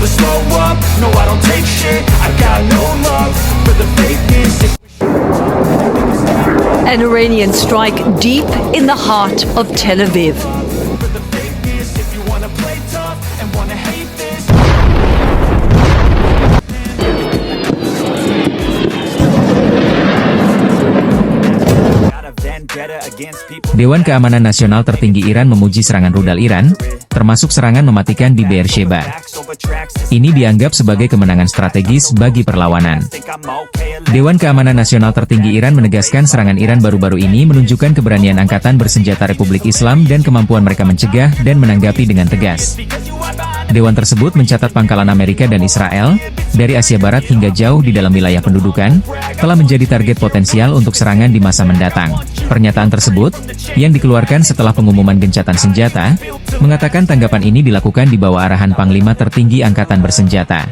never slow up, no I don't take shit, I got no love for the fakeness. An Iranian strike deep in the heart of Tel Aviv. For the fakeness, if you wanna play tough and wanna hate this. Got a vendetta against people. Dewan Keamanan Nasional tertinggi Iran memuji serangan rudal Iran, termasuk serangan mematikan di Beersheba. Ini dianggap sebagai kemenangan strategis bagi perlawanan. Dewan Keamanan Nasional tertinggi Iran menegaskan serangan Iran baru-baru ini menunjukkan keberanian Angkatan Bersenjata Republik Islam dan kemampuan mereka mencegah dan menanggapi dengan tegas. Dewan tersebut mencatat pangkalan Amerika dan Israel, dari Asia Barat hingga jauh di dalam wilayah pendudukan, telah menjadi target potensial untuk serangan di masa mendatang. Pernyataan tersebut, yang dikeluarkan setelah pengumuman gencatan senjata, mengatakan tanggapan ini dilakukan di bawah arahan Panglima Tertinggi Angkatan Bersenjata.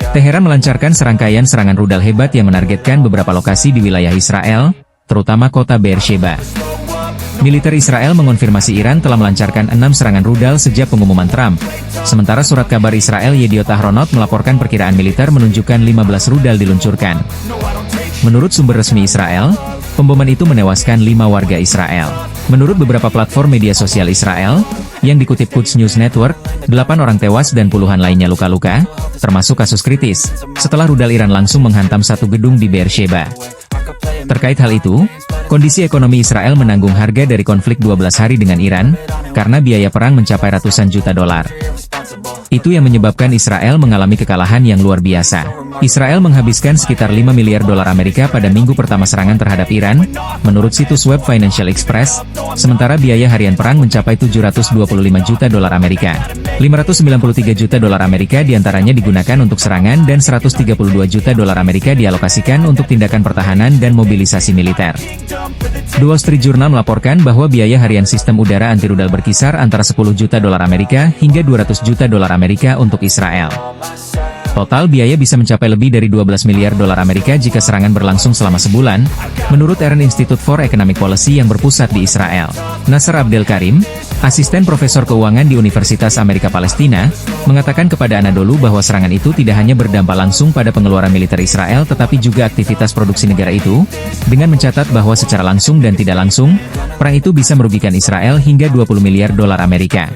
Teheran melancarkan serangkaian serangan rudal hebat yang menargetkan beberapa lokasi di wilayah Israel, terutama kota Beersheba. Militer Israel mengonfirmasi Iran telah melancarkan 6 serangan rudal sejak pengumuman Trump. Sementara surat kabar Israel Yediot Ahronot melaporkan perkiraan militer menunjukkan 15 rudal diluncurkan. Menurut sumber resmi Israel, pemboman itu menewaskan 5 warga Israel. Menurut beberapa platform media sosial Israel, yang dikutip Quds News Network, 8 orang tewas dan puluhan lainnya luka-luka, termasuk kasus kritis, setelah rudal Iran langsung menghantam satu gedung di Beersheba. Terkait hal itu, kondisi ekonomi Israel menanggung harga dari konflik 12 hari dengan Iran, karena biaya perang mencapai ratusan juta dolar. Itu yang menyebabkan Israel mengalami kekalahan yang luar biasa. Israel menghabiskan sekitar 5 miliar dolar Amerika pada minggu pertama serangan terhadap Iran, menurut situs web Financial Express, sementara biaya harian perang mencapai 725 juta dolar Amerika. 593 juta dolar Amerika diantaranya digunakan untuk serangan dan 132 juta dolar Amerika dialokasikan untuk tindakan pertahanan dan mobilisasi militer. The Wall Street Journal melaporkan bahwa biaya harian sistem udara anti-rudal berkisar antara 10 juta dolar Amerika hingga 200 juta dolar Amerika untuk Israel. Total biaya bisa mencapai lebih dari 12 miliar dolar Amerika jika serangan berlangsung selama sebulan, menurut Iran Institute for Economic Policy yang berpusat di Israel. Nasser Abdel Karim, asisten profesor keuangan di Universitas Amerika Palestina, mengatakan kepada Anadolu bahwa serangan itu tidak hanya berdampak langsung pada pengeluaran militer Israel tetapi juga aktivitas produksi negara itu, dengan mencatat bahwa secara langsung dan tidak langsung, perang itu bisa merugikan Israel hingga 20 miliar dolar Amerika.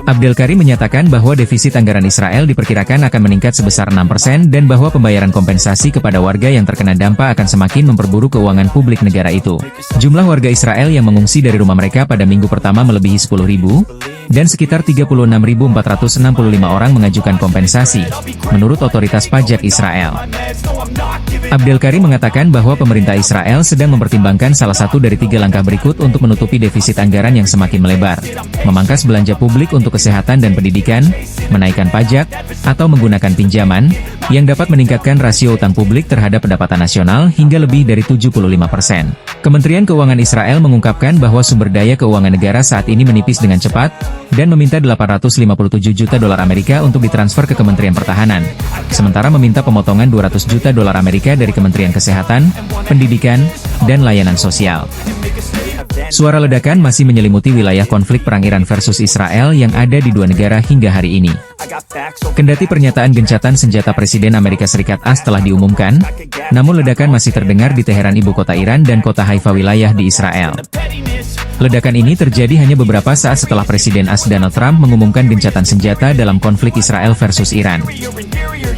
Abdel Karim menyatakan bahwa defisit anggaran Israel diperkirakan akan meningkat sebesar 6% dan bahwa pembayaran kompensasi kepada warga yang terkena dampak akan semakin memperburuk keuangan publik negara itu. Jumlah warga Israel yang mengungsi dari rumah mereka pada minggu pertama melebihi 10.000, dan sekitar 36.465 orang mengajukan kompensasi, menurut otoritas pajak Israel. Abdel Karim mengatakan bahwa pemerintah Israel sedang mempertimbangkan salah satu dari 3 langkah berikut untuk menutupi defisit anggaran yang semakin melebar: memangkas belanja publik untuk kesehatan dan pendidikan, menaikkan pajak, atau menggunakan pinjaman, yang dapat meningkatkan rasio utang publik terhadap pendapatan nasional hingga lebih dari 75%. Kementerian Keuangan Israel mengungkapkan bahwa sumber daya keuangan negara saat ini menipis dengan cepat, dan meminta 857 juta dolar Amerika untuk ditransfer ke Kementerian Pertahanan, sementara meminta pemotongan 200 juta dolar Amerika dari Kementerian Kesehatan, Pendidikan, dan Layanan Sosial. Suara ledakan masih menyelimuti wilayah konflik perang Iran versus Israel yang ada di dua negara hingga hari ini. Kendati pernyataan gencatan senjata Presiden Amerika Serikat AS telah diumumkan, namun ledakan masih terdengar di Teheran, ibu kota Iran, dan kota Haifa, wilayah di Israel. Ledakan ini terjadi hanya beberapa saat setelah Presiden AS Donald Trump mengumumkan gencatan senjata dalam konflik Israel versus Iran.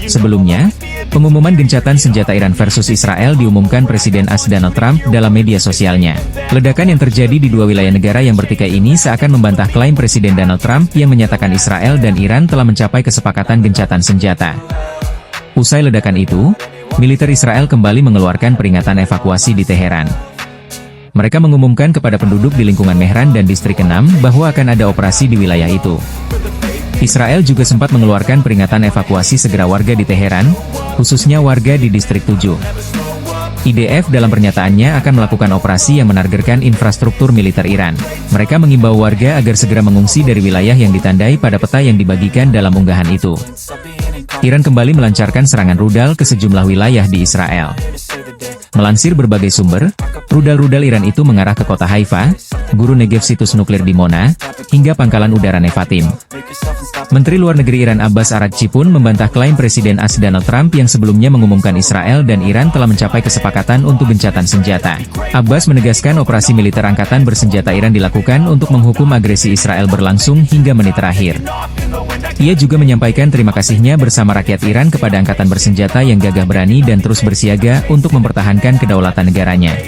Sebelumnya, pengumuman gencatan senjata Iran versus Israel diumumkan Presiden AS Donald Trump dalam media sosialnya. Ledakan yang terjadi di dua wilayah negara yang bertikai ini seakan membantah klaim Presiden Donald Trump yang menyatakan Israel dan Iran telah mencapai kesepakatan gencatan senjata. Usai ledakan itu, militer Israel kembali mengeluarkan peringatan evakuasi di Teheran. Mereka mengumumkan kepada penduduk di lingkungan Mehran dan Distrik 6 bahwa akan ada operasi di wilayah itu. Israel juga sempat mengeluarkan peringatan evakuasi segera warga di Teheran, khususnya warga di Distrik 7. IDF dalam pernyataannya akan melakukan operasi yang menargetkan infrastruktur militer Iran. Mereka mengimbau warga agar segera mengungsi dari wilayah yang ditandai pada peta yang dibagikan dalam unggahan itu. Iran kembali melancarkan serangan rudal ke sejumlah wilayah di Israel. Melansir berbagai sumber, rudal-rudal Iran itu mengarah ke kota Haifa, guru Negev situs nuklir Dimona, hingga pangkalan udara Nevatim. Menteri Luar Negeri Iran Abbas Araghchi pun membantah klaim Presiden AS Donald Trump yang sebelumnya mengumumkan Israel dan Iran telah mencapai kesepakatan untuk gencatan senjata. Abbas menegaskan operasi militer angkatan bersenjata Iran dilakukan untuk menghukum agresi Israel berlangsung hingga menit terakhir. Ia juga menyampaikan terima kasihnya bersama rakyat Iran kepada angkatan bersenjata yang gagah berani dan terus bersiaga untuk mempertahankan kedaulatan negaranya.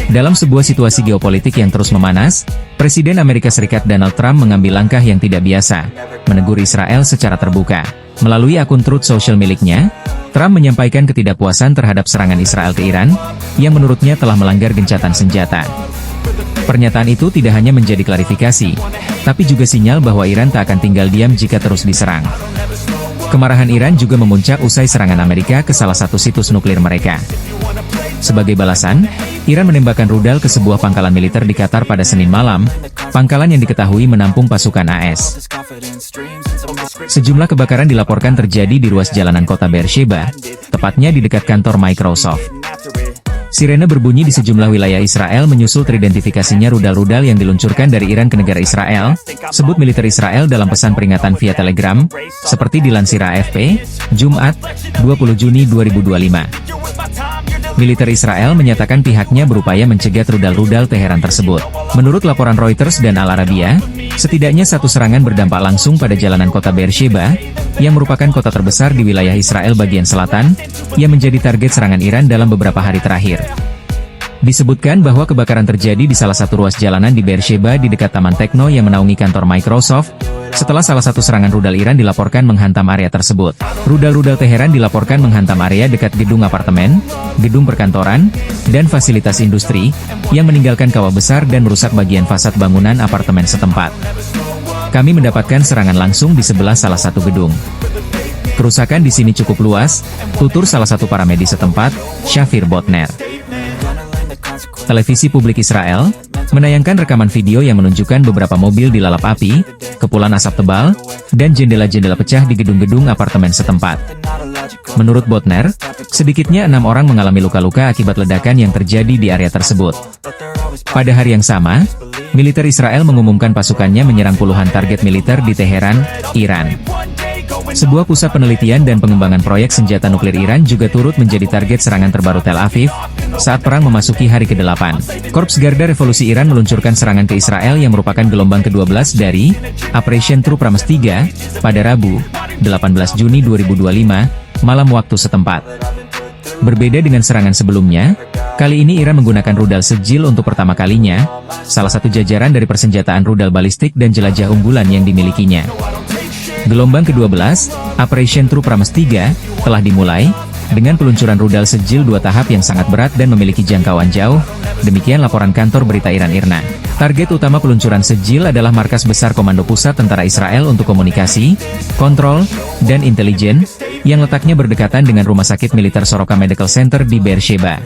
Dalam sebuah situasi geopolitik yang terus memanas, Presiden Amerika Serikat Donald Trump mengambil langkah yang tidak biasa, menegur Israel secara terbuka. Melalui akun Truth Social miliknya, Trump menyampaikan ketidakpuasan terhadap serangan Israel ke Iran, yang menurutnya telah melanggar gencatan senjata. Pernyataan itu tidak hanya menjadi klarifikasi, tapi juga sinyal bahwa Iran tak akan tinggal diam jika terus diserang. Kemarahan Iran juga memuncak usai serangan Amerika ke salah satu situs nuklir mereka. Sebagai balasan, Iran menembakkan rudal ke sebuah pangkalan militer di Qatar pada Senin malam, pangkalan yang diketahui menampung pasukan AS. Sejumlah kebakaran dilaporkan terjadi di ruas jalanan kota Beersheba, tepatnya di dekat kantor Microsoft. Sirene berbunyi di sejumlah wilayah Israel menyusul teridentifikasinya rudal-rudal yang diluncurkan dari Iran ke negara Israel, sebut militer Israel dalam pesan peringatan via Telegram, seperti dilansir AFP, Jumat, 20 Juni 2025. Militer Israel menyatakan pihaknya berupaya mencegat rudal-rudal Teheran tersebut. Menurut laporan Reuters dan Al Arabiya, setidaknya satu serangan berdampak langsung pada jalanan kota Beersheba, yang merupakan kota terbesar di wilayah Israel bagian selatan, yang menjadi target serangan Iran dalam beberapa hari terakhir. Disebutkan bahwa kebakaran terjadi di salah satu ruas jalanan di Beersheba di dekat Taman Tekno yang menaungi kantor Microsoft, setelah salah satu serangan rudal Iran dilaporkan menghantam area tersebut. Rudal-rudal Teheran dilaporkan menghantam area dekat gedung apartemen, gedung perkantoran, dan fasilitas industri, yang meninggalkan kawah besar dan merusak bagian fasad bangunan apartemen setempat. Kami mendapatkan serangan langsung di sebelah salah satu gedung. Kerusakan di sini cukup luas, tutur salah satu paramedis setempat, Shafir Botner. Televisi publik Israel menayangkan rekaman video yang menunjukkan beberapa mobil dilalap api, kepulan asap tebal, dan jendela-jendela pecah di gedung-gedung apartemen setempat. Menurut Botner, sedikitnya 6 orang mengalami luka-luka akibat ledakan yang terjadi di area tersebut. Pada hari yang sama, militer Israel mengumumkan pasukannya menyerang puluhan target militer di Teheran, Iran. Sebuah pusat penelitian dan pengembangan proyek senjata nuklir Iran juga turut menjadi target serangan terbaru Tel Aviv, saat perang memasuki hari ke-8. Korps Garda Revolusi Iran meluncurkan serangan ke Israel yang merupakan gelombang ke-12 dari Operation True Promise 3, pada Rabu, 18 Juni 2025, malam waktu setempat. Berbeda dengan serangan sebelumnya, kali ini Iran menggunakan rudal Sejil untuk pertama kalinya, salah satu jajaran dari persenjataan rudal balistik dan jelajah unggulan yang dimilikinya. Gelombang ke-12, Operation True Promise 3, telah dimulai, dengan peluncuran rudal Sejil 2 tahap yang sangat berat dan memiliki jangkauan jauh, demikian laporan kantor berita Iran IRNA. Target utama peluncuran Sejil adalah markas besar Komando Pusat Tentara Israel untuk komunikasi, kontrol, dan intelijen, yang letaknya berdekatan dengan Rumah Sakit Militer Soroka Medical Center di Beersheba.